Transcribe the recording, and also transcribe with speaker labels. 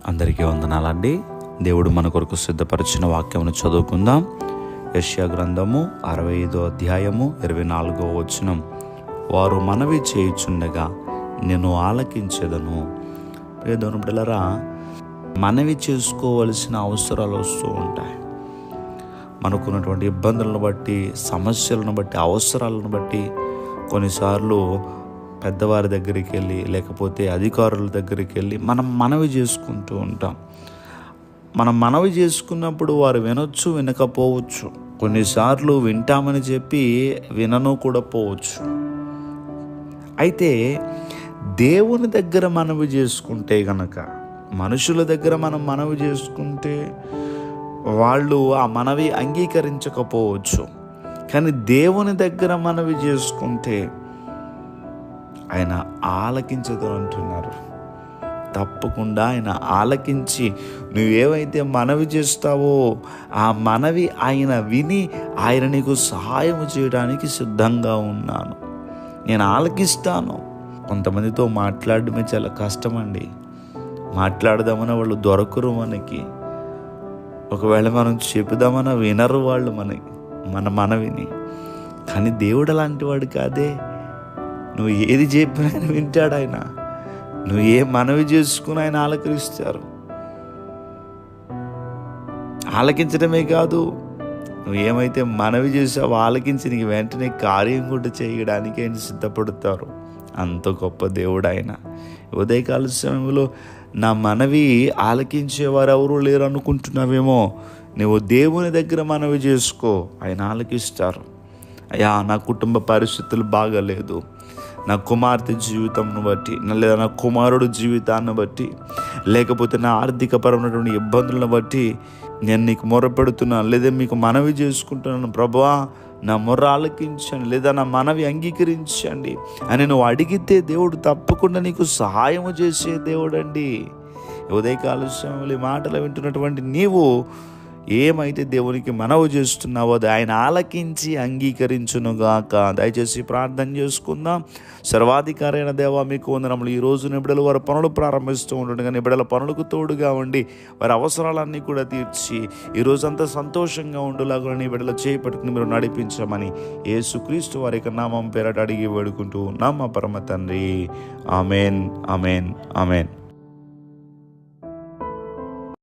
Speaker 1: అందరికీ వందనాలండి. దేవుడు మన కొరకు సిద్ధపరిచిన వాక్యమును చదువుకుందాం. యెషయా గ్రంథము 65వ అధ్యాయము 24వ వచనం. వారు మనవి చేయుచుండగా నేను ఆలకించెదను. దేవుని బిడ్డలారా, మనవి చేసుకోవలసిన అవసరాలు వస్తూ ఉంటాయి. మనకున్నటువంటి ఇబ్బందులను బట్టి, సమస్యలను బట్టి, అవసరాలను బట్టి కొన్నిసార్లు పెద్దవారి దగ్గరికి వెళ్ళి, లేకపోతే అధికారుల దగ్గరికి వెళ్ళి మనం మనవి చేసుకుంటూ ఉంటాం. మనం మనవి చేసుకున్నప్పుడు వారు వినొచ్చు, వినకపోవచ్చు. కొన్నిసార్లు వింటామని చెప్పి వినను కూడా పోవచ్చు. అయితే దేవుని దగ్గర మనవి చేసుకుంటే గనక, మనుషుల దగ్గర మనం మనవి చేసుకుంటే వాళ్ళు ఆ మనవి అంగీకరించకపోవచ్చు. కానీ దేవుని దగ్గర మనవి చేసుకుంటే ఆయన ఆలకించదు అంటున్నారు. తప్పకుండా ఆయన ఆలకించి నువ్వేవైతే మనవి చేస్తావో ఆ మనవి ఆయన విని ఆయన నీకు సహాయం చేయడానికి సిద్ధంగా ఉన్నాను. నేను ఆలకిస్తాను. కొంతమందితో మాట్లాడడమే చాలా కష్టమండి. మాట్లాడదామన్నా వాళ్ళు దొరకరు మనకి. ఒకవేళ మనం చెబుదామన్నా వినరు వాళ్ళు మన మనవిని. కానీ దేవుడు అలాంటి వాడు కాదే. నువ్వు ఏది చెప్పినా ఆయన వింటాడు. ఆయన నువ్వు ఏ మనవి చేసుకుని ఆయన ఆలకిస్తారు. ఆలకించడమే కాదు, నువ్వు ఏమైతే మనవి చేసావో ఆలకించి నీకు వెంటనే కార్యం కూడా చేయడానికి ఆయన సిద్ధపడతారు. అంత గొప్ప దేవుడు ఆయన. ఉదయకాల సమయంలో నా మనవి ఆలకించేవారు ఎవరు లేరు అనుకుంటున్నావేమో. నువ్వు దేవుని దగ్గర మనవి చేసుకో, ఆయన ఆలకిస్తారు. అయ్యా, నా కుటుంబ పరిస్థితులు బాగాలేదు, నా కుమార్తె జీవితంను బట్టి, లేదా నా కుమారుడు జీవితాన్ని బట్టి, లేకపోతే నా ఆర్థికపరమైనటువంటి ఇబ్బందులను బట్టి నేను నీకు మొరపెడుతున్నాను, లేదా మీకు మనవి చేసుకుంటున్నాను. ప్రభువా, నా మొర్ర ఆలకించండి, లేదా నా మనవి అంగీకరించండి అని నువ్వు అడిగితే దేవుడు తప్పకుండా నీకు సహాయము చేసే దేవుడు అండి. ఉదయకాల సమయంలో ఈ మాటలు వింటున్నటువంటి నీవు ఏమైతే దేవునికి మనవి చేస్తున్నావో అది ఆయన ఆలకించి అంగీకరించునుగాక. దయచేసి ప్రార్థన చేసుకుందాం. సర్వాధికారి అయిన దేవా, మీకు వందనములు. ఈ రోజు నిబిడలు వారి పనులు ప్రారంభిస్తూ ఉండగా నిబిడల పనులకు తోడుగా ఉండి వారి అవసరాలన్నీ కూడా తీర్చి ఈ రోజంతా సంతోషంగా ఉండులాగా నిబిడల చేపట్టుకుని మీరు నడిపించమని యేసుక్రీస్తు వారి యొక్క నామం పేరట అడిగి వేడుకుంటూ ఉన్నాం మా పరమ తండ్రి. Amen, amen, amen.